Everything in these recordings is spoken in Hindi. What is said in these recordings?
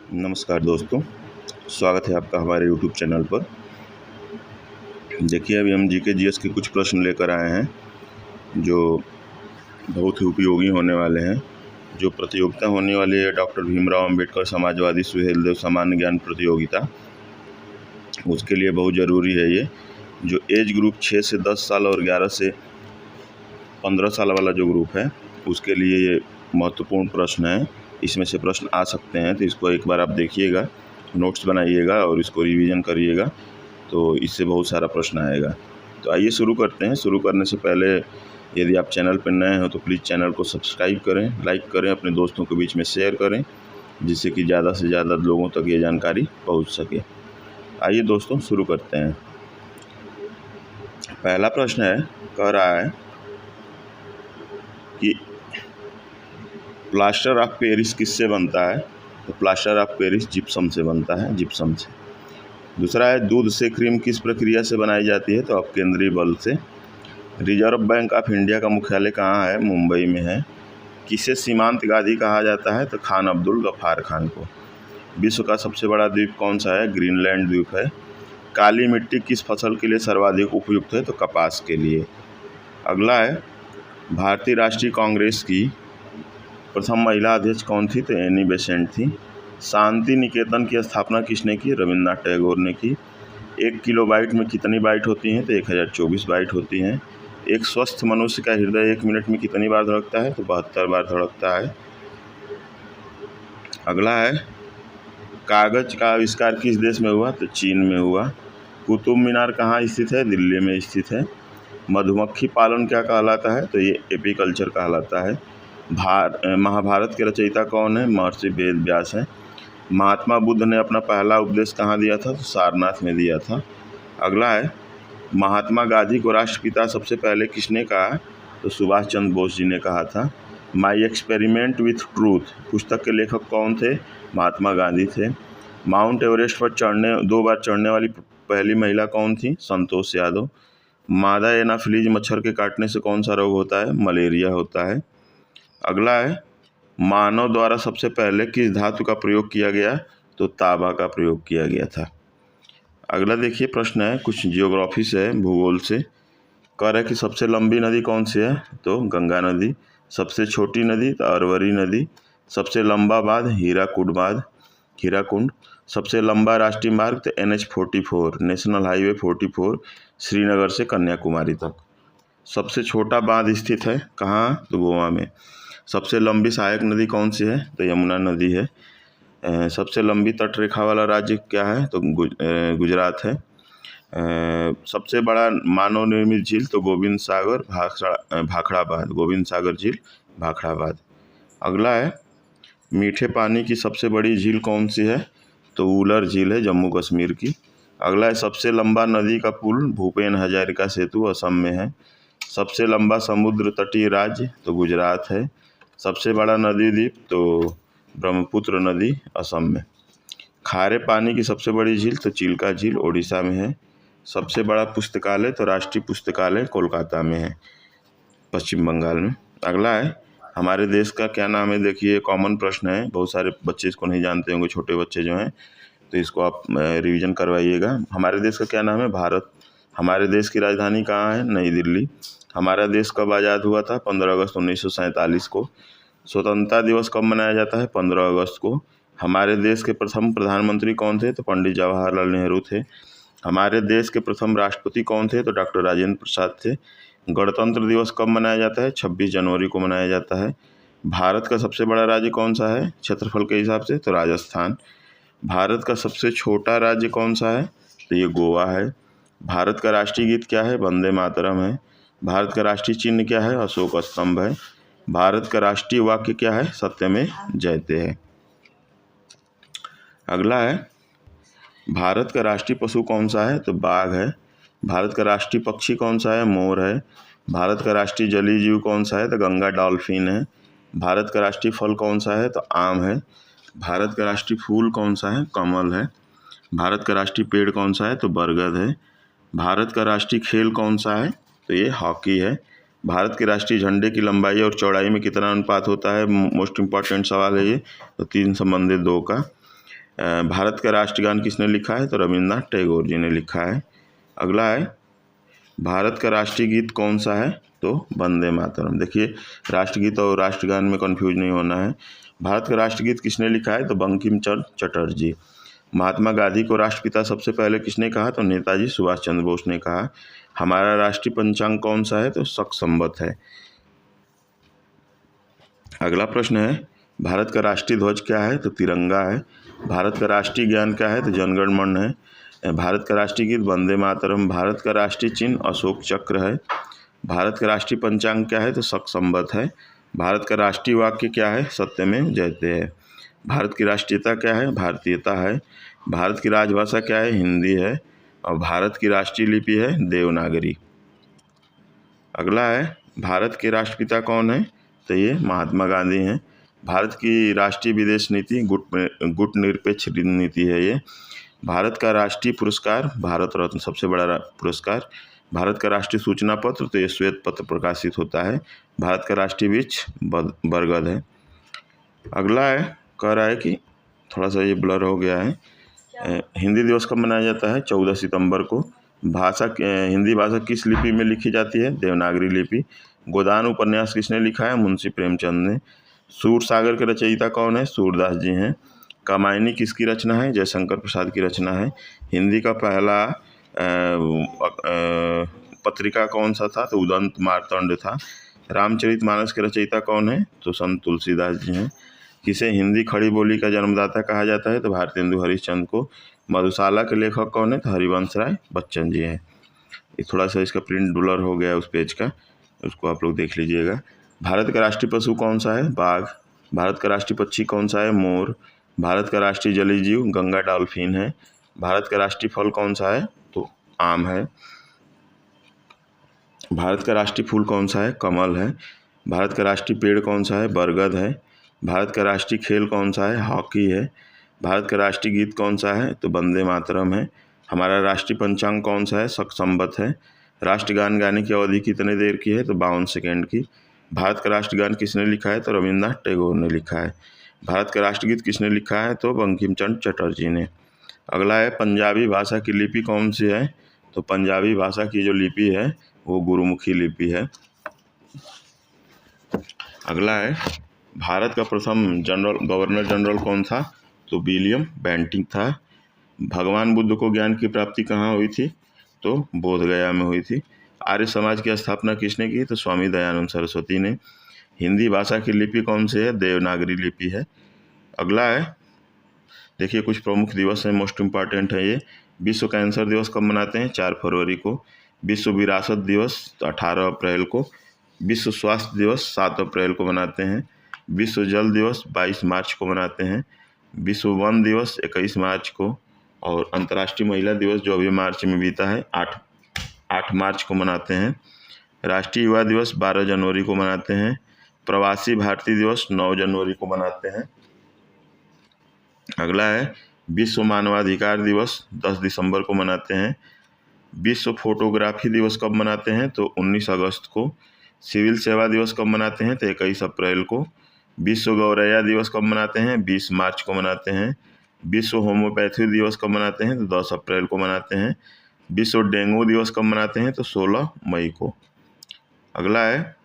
नमस्कार दोस्तों, स्वागत है आपका हमारे यूट्यूब चैनल पर। देखिए, अभी हम जीके जीएस के कुछ प्रश्न लेकर आए हैं जो बहुत ही उपयोगी होने वाले हैं। जो प्रतियोगिता होने वाली है डॉक्टर भीमराव अंबेडकर समाजवादी सुहेल देव सामान्य ज्ञान प्रतियोगिता, उसके लिए बहुत ज़रूरी है ये। जो एज ग्रुप 6 से 10 साल और 11 से 15 साल वाला जो ग्रुप है, उसके लिए ये महत्वपूर्ण प्रश्न है। इसमें से प्रश्न आ सकते हैं, तो इसको एक बार आप देखिएगा, नोट्स बनाइएगा और इसको रिवीजन करिएगा, तो इससे बहुत सारा प्रश्न आएगा। तो आइए शुरू करते हैं। शुरू करने से पहले यदि आप चैनल पर नए हो तो प्लीज़ चैनल को सब्सक्राइब करें, लाइक करें, अपने दोस्तों के बीच में शेयर करें, जिससे कि ज़्यादा से ज़्यादा लोगों तक ये जानकारी पहुंच सके। आइए दोस्तों शुरू करते हैं। पहला प्रश्न है, कह रहा है कि प्लास्टर ऑफ पेरिस किससे बनता है? तो प्लास्टर ऑफ पेरिस जिप्सम से बनता है, जिप्सम से। दूसरा है, दूध से क्रीम किस प्रक्रिया से बनाई जाती है? तो अपकेंद्रीय बल से। रिजर्व बैंक ऑफ इंडिया का मुख्यालय कहाँ है? मुंबई में है। किसे सीमांत गादी कहा जाता है? तो खान अब्दुल गफ्फार खान को। विश्व का सबसे बड़ा द्वीप कौन सा है? ग्रीनलैंड द्वीप है। काली मिट्टी किस फसल के लिए सर्वाधिक उपयुक्त है? तो कपास के लिए। अगला है, भारतीय राष्ट्रीय कांग्रेस की प्रथम महिला अध्यक्ष कौन थी? तो एनी बेसेंट थी। शांति निकेतन की स्थापना किसने की? रविन्द्रनाथ टैगोर ने की। 1 किलोबाइट में कितनी बाइट होती हैं? तो 1024 बाइट होती हैं। एक स्वस्थ मनुष्य का हृदय 1 मिनट में कितनी बार धड़कता है? तो 72 बार धड़कता है। अगला है, कागज का आविष्कार किस देश में हुआ? तो चीन में हुआ। कुतुब मीनार कहाँ स्थित है? दिल्ली में स्थित है। मधुमक्खी पालन क्या कहलाता है? तो ये एपीकल्चर कहलाता है। महाभारत के रचयिता कौन है? महर्षि वेद व्यास है। महात्मा बुद्ध ने अपना पहला उपदेश कहाँ दिया था? तो सारनाथ में दिया था। अगला है, महात्मा गांधी को राष्ट्रपिता सबसे पहले किसने कहा? तो सुभाष चंद्र बोस जी ने कहा था। माई एक्सपेरिमेंट विथ ट्रूथ पुस्तक के लेखक कौन थे? महात्मा गांधी थे। माउंट एवरेस्ट पर 2 बार चढ़ने वाली पहली महिला कौन थी? संतोष यादव। मादा एनाफिलीज मच्छर के काटने से कौन सा रोग होता है? मलेरिया होता है। अगला है, मानव द्वारा सबसे पहले किस धातु का प्रयोग किया गया? तो तांबा का प्रयोग किया गया था। अगला देखिए प्रश्न है, कुछ जियोग्राफी से, भूगोल से। कह रहा है कि सबसे लंबी नदी कौन सी है? तो गंगा नदी। सबसे छोटी नदी? तो अरवरी नदी। सबसे लंबा बांध? हीराकुंड। सबसे लंबा राष्ट्रीय मार्ग? तो NH44, नेशनल हाईवे 44, श्रीनगर से कन्याकुमारी तक। सबसे छोटा बांध स्थित है कहाँ? तो गोवा में। सबसे लंबी सहायक नदी कौन सी है? तो यमुना नदी है। सबसे लंबी तटरेखा वाला राज्य क्या है? तो गुजरात है। सबसे बड़ा मानव निर्मित झील? तो गोविंद सागर भाखड़ाबाद, गोविंद सागर झील भाखड़ाबाद। अगला है, मीठे पानी की सबसे बड़ी झील कौन सी है? तो उलर झील है, जम्मू कश्मीर की। अगला है, सबसे लंबा नदी का पुल? भूपेन हजारिका सेतु, असम में है। सबसे लंबा समुद्र तटीय राज्य? तो गुजरात है। सबसे बड़ा नदी द्वीप? तो ब्रह्मपुत्र नदी, असम में। खारे पानी की सबसे बड़ी झील? तो चिल्का झील, ओडिशा में है। सबसे बड़ा पुस्तकालय? तो राष्ट्रीय पुस्तकालय कोलकाता में है, पश्चिम बंगाल में। अगला है, हमारे देश का क्या नाम है? देखिए, कॉमन प्रश्न है, बहुत सारे बच्चे इसको नहीं जानते होंगे, छोटे बच्चे जो हैं, तो इसको आप रिवीजन करवाइएगा। हमारे देश का क्या नाम है? भारत। हमारे देश की राजधानी कहाँ है? नई दिल्ली। हमारा देश कब आज़ाद हुआ था? 15 अगस्त 1947 को। स्वतंत्रता दिवस कब मनाया जाता है? 15 अगस्त को। हमारे देश के प्रथम प्रधानमंत्री कौन थे? तो पंडित जवाहरलाल नेहरू थे। हमारे देश के प्रथम राष्ट्रपति कौन थे? तो डॉक्टर राजेंद्र प्रसाद थे। गणतंत्र दिवस कब मनाया जाता है? 26 जनवरी को मनाया जाता है। भारत का सबसे बड़ा राज्य कौन सा है क्षेत्रफल के हिसाब से? तो राजस्थान। भारत का सबसे छोटा राज्य कौन सा है? तो ये गोवा है। भारत का राष्ट्रीय गीत क्या है? वंदे मातरम है। भारत का राष्ट्रीय चिन्ह क्या है? अशोक स्तंभ है। भारत का राष्ट्रीय वाक्य क्या है? सत्यमेव जयते है। अगला है, भारत का राष्ट्रीय पशु कौन सा है? तो बाघ है। भारत का राष्ट्रीय पक्षी कौन सा है? मोर है। भारत का राष्ट्रीय जलीय जीव कौन सा है? तो गंगा डॉल्फिन है। भारत का राष्ट्रीय फल कौन सा है? तो आम है। भारत का राष्ट्रीय फूल कौन सा है? कमल है। भारत का राष्ट्रीय पेड़ कौन सा है? तो बरगद है। भारत का राष्ट्रीय खेल कौन सा है? तो ये हॉकी है। भारत के राष्ट्रीय झंडे की लंबाई और चौड़ाई में कितना अनुपात होता है? मोस्ट इम्पॉर्टेंट सवाल है ये, तो 3 संबंधित 2 का। भारत का राष्ट्रगान किसने लिखा है? तो रविन्द्रनाथ टैगोर जी ने लिखा है। अगला है, भारत का राष्ट्रीय गीत कौन सा है? तो वंदे मातरम। देखिए, राष्ट्रगीत और राष्ट्रगान में कंफ्यूज नहीं होना है। भारत का राष्ट्रगीत किसने लिखा है? तो बंकिम चंद्र चटर्जी। महात्मा गांधी को राष्ट्रपिता सबसे पहले किसने कहा? तो नेताजी सुभाष चंद्र बोस ने कहा। हमारा राष्ट्रीय पंचांग कौन सा है? तो शक संवत है। अगला प्रश्न है, भारत का राष्ट्रीय ध्वज क्या है? तो तिरंगा है। भारत का राष्ट्रीय ज्ञान क्या है? तो जनगण मन है। भारत का राष्ट्रीय गीत वंदे मातरम। भारत का राष्ट्रीय चिन्ह अशोक चक्र है। भारत का राष्ट्रीय पंचांग क्या है? तो शक संवत है। भारत का राष्ट्रीय वाक्य क्या है? सत्यमेव जयते है। भारत की राष्ट्रीयता क्या है? भारतीयता है। भारत की राजभाषा क्या है? हिंदी है। और भारत की राष्ट्रीय लिपि है देवनागरी। अगला है, भारत के राष्ट्रपिता कौन है? तो ये महात्मा गांधी हैं। भारत की राष्ट्रीय विदेश नीति गुटनिरपेक्ष नीति है ये। भारत का राष्ट्रीय पुरस्कार भारत रत्न, सबसे बड़ा पुरस्कार। भारत का राष्ट्रीय सूचना पत्र, तो ये श्वेत पत्र प्रकाशित होता है। भारत का राष्ट्रीय वृक्ष बरगद है। अगला है, कह रहा है कि थोड़ा सा ये ब्लर हो गया है। हिंदी दिवस कब मनाया जाता है? 14 सितंबर को। हिंदी भाषा किस लिपि में लिखी जाती है? देवनागरी लिपि। गोदान उपन्यास किसने लिखा है? मुंशी प्रेमचंद ने। सूर सागर के रचयिता कौन है? सूरदास जी हैं। कामायनी किसकी रचना है? जयशंकर प्रसाद की रचना है। हिंदी का पहला पत्रिका कौन सा था? तो उदंत मार्तंड था। रामचरितमानस के रचयिता कौन है? तो संत तुलसीदास जी हैं। किसे हिंदी खड़ी बोली का जन्मदाता कहा जाता है? तो भारतेंदु हरिश्चंद्र को। मधुशाला के लेखक कौन है? तो हरिवंश राय बच्चन जी हैं। थोड़ा सा इसका प्रिंट ब्लर हो गया है उस पेज का, उसको आप लोग देख लीजिएगा। भारत का राष्ट्रीय पशु कौन सा है? बाघ। भारत का राष्ट्रीय पक्षी कौन सा है? मोर। भारत का राष्ट्रीय जलीय जीव गंगा डॉल्फिन है। भारत का राष्ट्रीय फल कौन सा है? तो आम है। भारत का राष्ट्रीय फूल कौन सा है? कमल है। भारत का राष्ट्रीय पेड़ कौन सा है? बरगद है। भारत का राष्ट्रीय खेल कौन सा है? हॉकी है। भारत का राष्ट्रीय गीत कौन सा है? तो वंदे मातरम है। हमारा राष्ट्रीय पंचांग कौन सा है? शक संवत है। राष्ट्रगान गाने की अवधि कितने देर की है? तो 52 सेकेंड की। भारत का राष्ट्रगान किसने लिखा है? तो रविन्द्रनाथ टैगोर ने लिखा है। भारत का राष्ट्रगीत किसने लिखा है? तो बंकिम चंद्र चटर्जी ने। अगला है, पंजाबी भाषा की लिपि कौन सी है? तो पंजाबी भाषा की जो लिपि है वो गुरुमुखी लिपि है। अगला है, भारत का प्रथम गवर्नर जनरल कौन था? तो विलियम बेंटिक था। भगवान बुद्ध को ज्ञान की प्राप्ति कहाँ हुई थी? तो बोधगया में हुई थी। आर्य समाज की स्थापना किसने की? तो स्वामी दयानंद सरस्वती ने। हिंदी भाषा की लिपि कौन सी है? देवनागरी लिपि है। अगला है, देखिए कुछ प्रमुख दिवस है, मोस्ट इम्पॉर्टेंट है ये। विश्व कैंसर दिवस कब मनाते हैं? 4 फरवरी को। विश्व विरासत दिवस 18 अप्रैल को। विश्व स्वास्थ्य दिवस 7 अप्रैल को मनाते हैं। विश्व जल दिवस 22 मार्च को मनाते हैं। विश्व वन दिवस 21 मार्च को। और अंतर्राष्ट्रीय महिला दिवस जो अभी मार्च में बीता है 8 मार्च को मनाते हैं। राष्ट्रीय युवा दिवस 12 जनवरी को मनाते हैं। प्रवासी भारतीय दिवस 9 जनवरी को मनाते हैं। अगला है, विश्व मानवाधिकार दिवस 10 दिसंबर को मनाते हैं। विश्व फोटोग्राफी दिवस कब मनाते हैं? तो 19 अगस्त को। सिविल सेवा दिवस कब मनाते हैं? तो 21 अप्रैल को। विश्व गौरैया दिवस कब मनाते हैं? 20 मार्च को मनाते हैं। विश्व होम्योपैथी दिवस कब मनाते हैं? तो 10 अप्रैल को मनाते हैं। विश्व डेंगू दिवस कब मनाते हैं? तो 16 मई को। अगला है,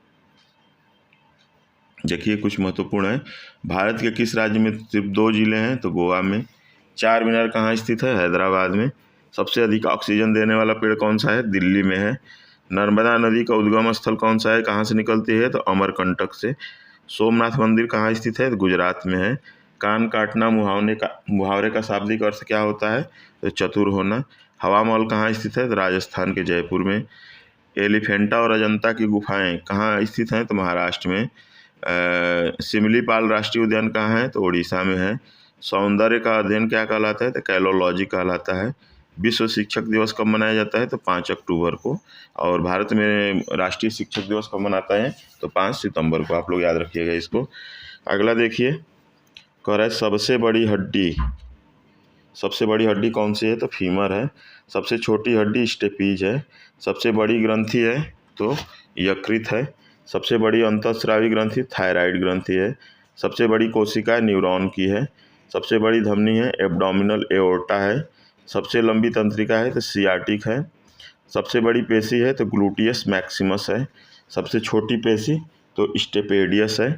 देखिए कुछ महत्वपूर्ण है। भारत के किस राज्य में सिर्फ 2 जिले हैं? तो गोवा में। 4 मीनार कहाँ स्थित है? हैदराबाद में। सबसे अधिक ऑक्सीजन देने वाला पेड़ कौन सा है? दिल्ली में है। नर्मदा नदी का उद्गम स्थल कौन सा है? कहाँ से निकलती है? तो अमरकंटक से। सोमनाथ मंदिर कहाँ स्थित है? तो गुजरात में है। कान काटना मुहावरे का शाब्दिक अर्थ क्या होता है? तो चतुर होना। हवा महल कहाँ स्थित है? तो राजस्थान के जयपुर में। एलिफेंटा और अजंता की गुफाएं कहाँ स्थित हैं? तो महाराष्ट्र में। सिमलीपाल राष्ट्रीय उद्यान कहाँ है? तो उड़ीसा में है। सौंदर्य का अध्ययन क्या कहलाता है? तो कैलोलॉजी कहलाता है। विश्व शिक्षक दिवस कब मनाया जाता है? तो 5 अक्टूबर को। और भारत में राष्ट्रीय शिक्षक दिवस कब मनाता है? तो 5 सितंबर को। आप लोग याद रखिएगा इसको। अगला देखिए, कह रहा है सबसे बड़ी हड्डी कौन सी है? तो फीमर है। सबसे छोटी हड्डी स्टेपीज है। सबसे बड़ी ग्रंथि है तो यकृत है। सबसे बड़ी अंतःस्रावी ग्रंथि थायराइड ग्रंथि है। सबसे बड़ी कोशिका न्यूरॉन की है। सबसे बड़ी धमनी है एब्डोमिनल एओर्टा है। सबसे लंबी तंत्रिका है तो सियाटिक है। सबसे बड़ी पेशी है तो ग्लूटियस मैक्सिमस है। सबसे छोटी पेशी तो स्टेपेडियस है।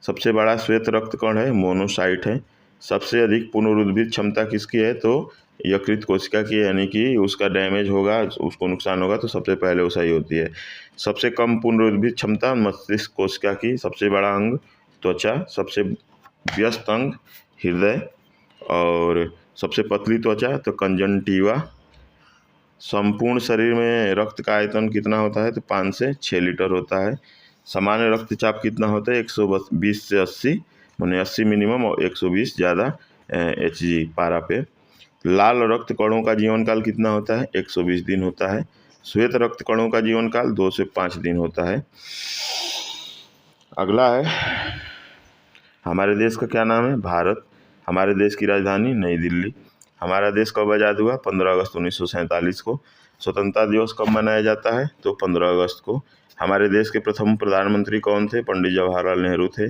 सबसे बड़ा श्वेत रक्त कण है मोनोसाइट है। सबसे अधिक पुनरुद्भिद क्षमता किसकी है तो यकृत कोशिका की, यानी कि उसका डैमेज होगा, उसको नुकसान होगा तो सबसे पहले वो सही होती है। सबसे कम पुनरुद्भिद क्षमता मस्तिष्क कोशिका की। सबसे बड़ा अंग त्वचा। सबसे व्यस्त अंग हृदय। और सबसे पतली त्वचा तो कंजंक्टिवा। संपूर्ण शरीर में रक्त का आयतन कितना होता है तो 5 से 6 लीटर होता है। सामान्य रक्तचाप कितना होता है 120 से 80, माने 80 मिनिमम और 120 ज़्यादा HG पारा पे। लाल रक्त कणों का जीवन काल कितना होता है 120 दिन होता है। श्वेत रक्त कणों का जीवन काल 2 से 5 दिन होता है। अगला है हमारे देश का क्या नाम है भारत। हमारे देश की राजधानी नई दिल्ली। हमारा देश कब आज़ाद हुआ 15 अगस्त 1947 को। स्वतंत्रता दिवस कब मनाया जाता है तो 15 अगस्त को। हमारे देश के प्रथम प्रधानमंत्री कौन थे पंडित जवाहरलाल नेहरू थे।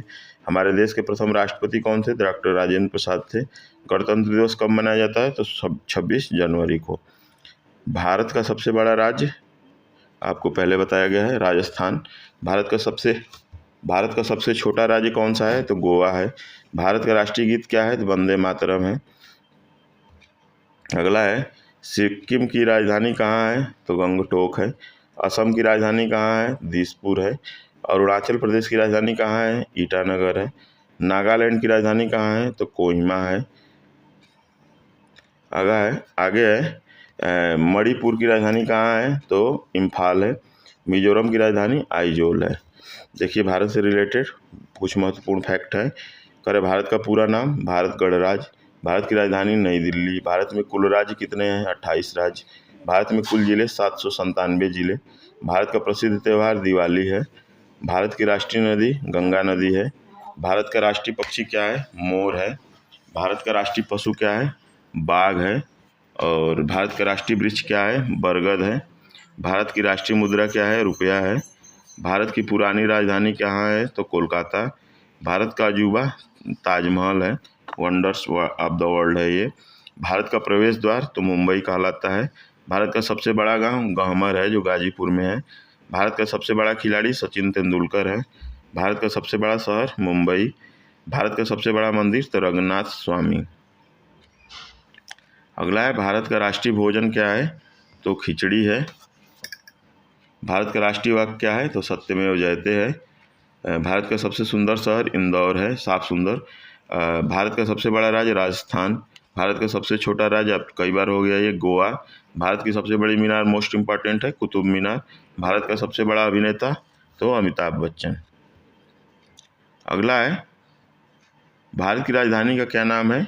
हमारे देश के प्रथम राष्ट्रपति कौन थे डॉक्टर राजेंद्र प्रसाद थे। गणतंत्र दिवस कब मनाया जाता है तो 26 जनवरी को। भारत का सबसे बड़ा राज्य आपको पहले बताया गया है राजस्थान। भारत का सबसे छोटा राज्य कौन सा है तो गोवा है। भारत का राष्ट्रीय गीत क्या है तो वंदे मातरम है। अगला है सिक्किम की राजधानी कहाँ है तो गंगटोक है। असम की राजधानी कहाँ है दिसपुर है। अरुणाचल प्रदेश की राजधानी कहाँ है ईटानगर है। नागालैंड की राजधानी कहाँ है तो कोहिमा है। आगे है मणिपुर की राजधानी कहाँ है तो इम्फाल है। मिजोरम की राजधानी आइजोल है। देखिए भारत से रिलेटेड कुछ महत्वपूर्ण फैक्ट है। करें भारत का पूरा नाम भारत गणराज्य। भारत की राजधानी नई दिल्ली। भारत में कुल राज्य कितने हैं 28 राज्य। भारत में कुल जिले 797 जिले। भारत का प्रसिद्ध त्यौहार दिवाली है। भारत की राष्ट्रीय नदी गंगा नदी है। भारत का राष्ट्रीय पक्षी क्या है मोर है। भारत का राष्ट्रीय पशु क्या है बाघ है। और भारत का राष्ट्रीय वृक्ष क्या है बरगद है। भारत की राष्ट्रीय मुद्रा क्या है रुपया है। भारत की पुरानी राजधानी कहाँ है तो कोलकाता। भारत का अजूबा ताजमहल है, वंडर्स ऑफ द वर्ल्ड है ये। भारत का प्रवेश द्वार तो मुंबई कहलाता है। भारत का सबसे बड़ा गांव गहमर है जो गाजीपुर में है। भारत का सबसे बड़ा खिलाड़ी सचिन तेंदुलकर है। भारत का सबसे बड़ा शहर मुंबई। भारत का सबसे बड़ा मंदिर तो रंगनाथ स्वामी। अगला है भारत का राष्ट्रीय भोजन क्या है तो खिचड़ी है। भारत का राष्ट्रीय वाक्य क्या है तो सत्यमेव जयते है। भारत का सबसे सुंदर शहर इंदौर है, साफ सुंदर। भारत का सबसे बड़ा राज्य राजस्थान। भारत का सबसे छोटा राज्य अब कई बार हो गया ये गोवा। भारत की सबसे बड़ी मीनार मोस्ट इम्पॉर्टेंट है कुतुब मीनार। भारत का सबसे बड़ा अभिनेता तो अमिताभ बच्चन। अगला है भारत की राजधानी का क्या नाम है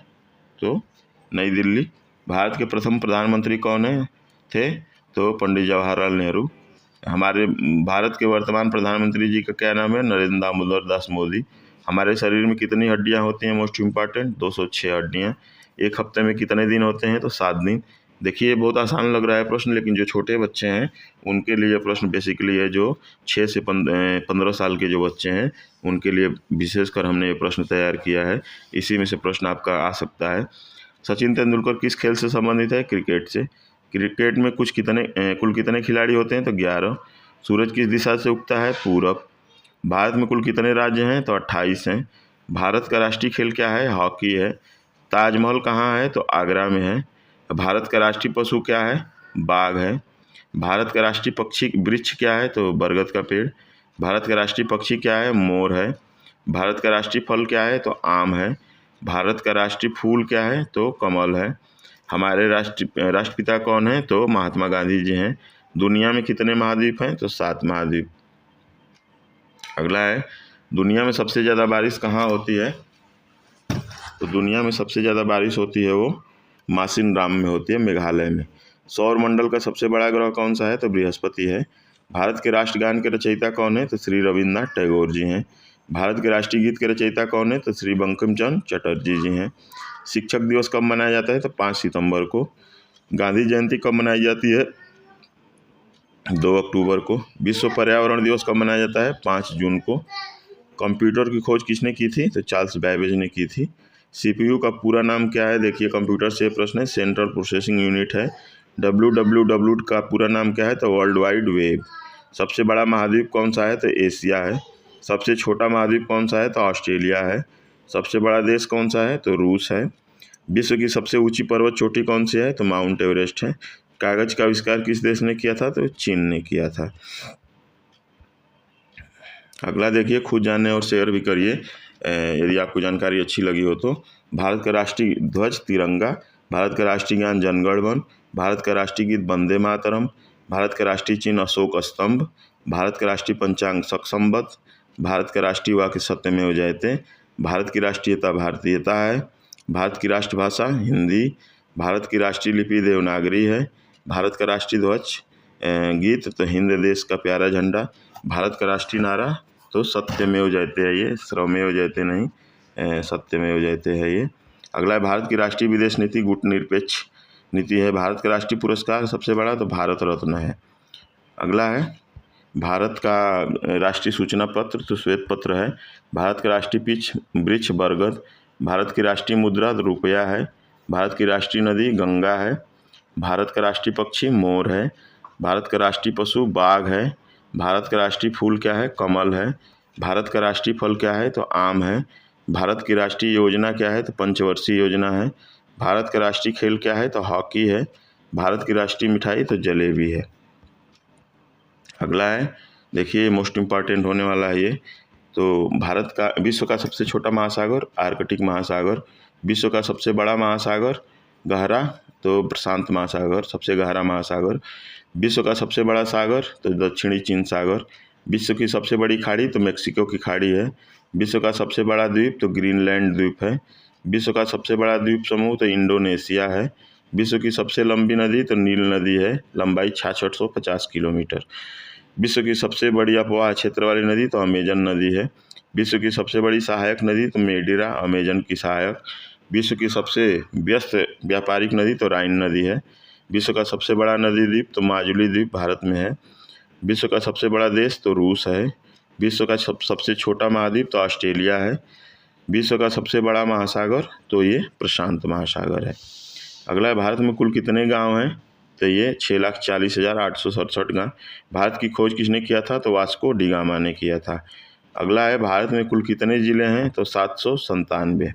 तो नई दिल्ली। भारत के प्रथम प्रधानमंत्री कौन थे तो पंडित जवाहरलाल नेहरू। हमारे भारत के वर्तमान प्रधानमंत्री जी का क्या नाम है नरेंद्र दामोदर दास मोदी। हमारे शरीर में कितनी हड्डियां होती हैं मोस्ट इम्पॉर्टेंट 206 हड्डियां। एक हफ्ते में कितने दिन होते हैं तो 7 दिन। देखिए बहुत आसान लग रहा है प्रश्न, लेकिन जो छोटे बच्चे हैं उनके लिए प्रश्न बेसिकली है जो 6 से 15 साल के जो बच्चे हैं उनके लिए विशेषकर हमने ये प्रश्न तैयार किया है। इसी में से प्रश्न आपका आ सकता है। सचिन तेंदुलकर किस खेल से संबंधित है क्रिकेट से। क्रिकेट में कुल कितने खिलाड़ी होते हैं तो 11। सूरज किस दिशा से उगता है पूरब। भारत में कुल कितने राज्य हैं तो 28 हैं। भारत का राष्ट्रीय खेल क्या है हॉकी है। ताजमहल कहाँ है तो आगरा में है। भारत का राष्ट्रीय पशु क्या है बाघ है। भारत का राष्ट्रीय पक्षी वृक्ष क्या है तो बरगद का पेड़। भारत का राष्ट्रीय पक्षी क्या है मोर है। भारत का राष्ट्रीय फल क्या है तो आम है। भारत का राष्ट्रीय फूल क्या है तो कमल है। हमारे राष्ट्रपिता कौन है तो महात्मा गांधी जी हैं। दुनिया में कितने महाद्वीप हैं तो 7 महाद्वीप। अगला है दुनिया में सबसे ज़्यादा बारिश कहाँ होती है तो दुनिया में सबसे ज़्यादा बारिश होती है वो मासिनराम में होती है मेघालय में। सौर मंडल का सबसे बड़ा ग्रह कौन सा है तो बृहस्पति है। भारत के राष्ट्रगान के रचयिता कौन है तो श्री रविन्द्रनाथ टैगोर जी हैं। भारत के राष्ट्रीय गीत के रचयिता कौन है तो श्री बंकिम चंद्र चटर्जी जी हैं। शिक्षक दिवस कब मनाया जाता है तो 5 सितंबर को। गांधी जयंती कब मनाई जाती है 2 अक्टूबर को। विश्व पर्यावरण दिवस कब मनाया जाता है 5 जून को। कंप्यूटर की खोज किसने की थी तो चार्ल्स बैबेज ने की थी। CPU का पूरा नाम क्या है? देखिए कंप्यूटर से प्रश्न है, सेंट्रल प्रोसेसिंग यूनिट है। WWW का पूरा नाम क्या है? तो वर्ल्ड वाइड वेब। सबसे बड़ा महाद्वीप कौन सा है? तो एशिया है। सबसे छोटा महाद्वीप कौन सा है? तो ऑस्ट्रेलिया है। सबसे बड़ा देश कौन सा है? तो रूस है। विश्व की सबसे ऊंची पर्वत चोटी कौन सी है? तो माउंट एवरेस्ट है। कागज का आविष्कार किस देश ने किया था? तो चीन ने किया था। अगला देखिए, खुद जाने और शेयर भी करिए यदि आपको जानकारी अच्छी लगी हो तो। भारत का राष्ट्रीय ध्वज तिरंगा, भारत का राष्ट्रीय गान जनगण मन, भारत का राष्ट्रीय गीत वंदे मातरम, भारत का राष्ट्रीय चिन्ह अशोक स्तंभ, भारत का राष्ट्रीय पंचांग संवत, भारत का राष्ट्रीय वाक्य सत्यमेव जयते, भारत की राष्ट्रीयता भारतीयता है, भारत की राष्ट्रभाषा हिंदी, भारत की राष्ट्रीय लिपि देवनागरी है, भारत का राष्ट्रीय ध्वज गीत तो हिंद देश का प्यारा झंडा, भारत का राष्ट्रीय नारा तो सत्यमेव जयते है ये, श्रमेव जयते नहीं, सत्यमेव जयते है ये। अगला है भारत की राष्ट्रीय विदेश नीति गुटनिरपेक्ष नीति है। भारत का राष्ट्रीय पुरस्कार सबसे बड़ा तो भारत रत्न है। अगला है भारत का राष्ट्रीय सूचना पत्र तो श्वेत पत्र है। भारत का राष्ट्रीय वृक्ष बरगद, भारत की राष्ट्रीय मुद्रा रुपया है, भारत की राष्ट्रीय नदी गंगा है, भारत का राष्ट्रीय पक्षी मोर है, भारत का राष्ट्रीय पशु बाघ है, भारत का राष्ट्रीय फूल क्या है? कमल है, भारत का राष्ट्रीय फल क्या है? तो आम है, भारत की राष्ट्रीय योजना क्या है? तो पंचवर्षीय योजना है, भारत का राष्ट्रीय खेल क्या है? तो हॉकी है, भारत की राष्ट्रीय मिठाई तो जलेबी है। अगला है देखिए, मोस्ट इम्पॉर्टेंट होने वाला है ये, तो भारत का विश्व का सबसे छोटा महासागर आर्कटिक महासागर, विश्व का सबसे बड़ा महासागर गहरा तो प्रशांत महासागर सबसे गहरा महासागर, विश्व का सबसे बड़ा सागर तो दक्षिणी चीन सागर, विश्व की सबसे बड़ी खाड़ी तो मेक्सिको की खाड़ी है, विश्व का सबसे बड़ा द्वीप तो ग्रीनलैंड द्वीप है, विश्व का सबसे बड़ा द्वीप समूह तो इंडोनेशिया है, विश्व की सबसे लंबी नदी तो नील नदी है, लंबाई 6650 किलोमीटर, विश्व की सबसे बड़ी अपवाह क्षेत्र वाली नदी तो अमेजन नदी है, विश्व की सबसे बड़ी सहायक नदी तो मेडिरा अमेजन की सहायक, विश्व की सबसे व्यस्त व्यापारिक नदी तो राइन नदी है, विश्व का सबसे बड़ा नदी द्वीप तो माजुली द्वीप भारत में है, विश्व का सबसे बड़ा देश तो रूस है, विश्व का सबसे छोटा महाद्वीप तो ऑस्ट्रेलिया है, विश्व का सबसे बड़ा महासागर तो ये प्रशांत महासागर है। अगला है भारत में कुल कितने गांव हैं? तो ये 6,40,867 गांव। भारत की खोज किसने किया था? तो वास्को डी गामा ने किया था। अगला है भारत में कुल कितने ज़िले हैं? तो 797।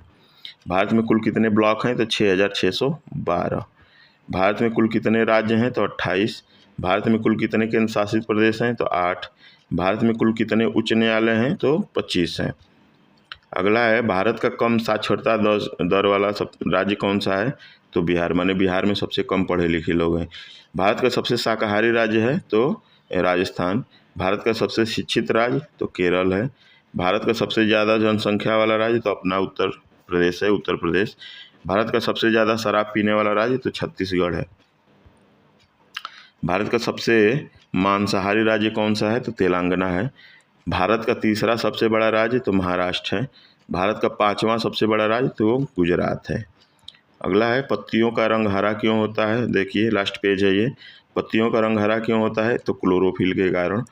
भारत में कुल कितने ब्लॉक हैं? तो 6,612। भारत में कुल कितने राज्य हैं? तो 28। भारत में कुल कितने केंद्र शासित प्रदेश हैं? तो 8। भारत में कुल कितने उच्च न्यायालय हैं? तो 25 हैं। अगला है भारत का कम साक्षरता दर वाला राज्य कौन सा है? तो बिहार, माने बिहार में सबसे कम पढ़े लिखे लोग हैं। भारत का सबसे शाकाहारी राज्य है तो राजस्थान। भारत का सबसे शिक्षित राज्य तो केरल है। भारत का सबसे ज़्यादा जनसंख्या वाला राज्य तो अपना उत्तर प्रदेश है, उत्तर प्रदेश। भारत का सबसे ज़्यादा शराब पीने वाला राज्य तो छत्तीसगढ़ है। भारत का सबसे मांसाहारी राज्य कौन सा है? तो तेलंगाना है। भारत का तीसरा सबसे बड़ा राज्य तो महाराष्ट्र है। भारत का 5वां सबसे बड़ा राज्य तो गुजरात है। अगला है पत्तियों का रंग हरा क्यों होता है? देखिए लास्ट पेज है ये। पत्तियों का रंग हरा क्यों होता है? तो क्लोरोफिल के कारण।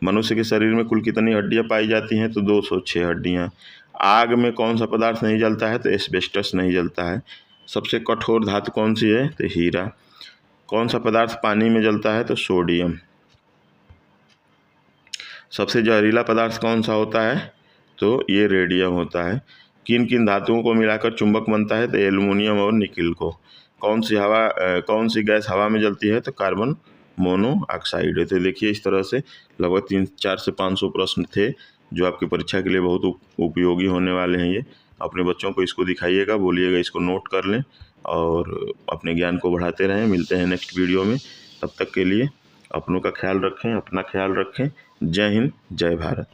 मनुष्य के शरीर में कुल कितनी हड्डियां पाई जाती हैं? तो 206 हड्डियां। आग में कौन सा पदार्थ नहीं जलता है? तो एस्बेस्टस नहीं जलता है। सबसे कठोर धातु कौन सी है? तो हीरा। कौन सा पदार्थ पानी में जलता है? तो सोडियम। सबसे जहरीला पदार्थ कौन सा होता है? तो ये रेडियम होता है। किन किन धातुओं को मिलाकर चुंबक बनता है? तो एल्युमिनियम और निकिल को। कौन सी गैस हवा में जलती है? तो कार्बन मोनोऑक्साइड है। तो देखिए इस तरह से लगभग 300 से 500 प्रश्न थे जो आपकी परीक्षा के लिए बहुत उपयोगी होने वाले हैं। ये अपने बच्चों को इसको दिखाइएगा, बोलिएगा इसको नोट कर लें और अपने ज्ञान को बढ़ाते रहें। मिलते हैं नेक्स्ट वीडियो में, तब तक के लिए अपनों का ख्याल रखें, अपना ख्याल रखें। जय हिंद, जय भारत।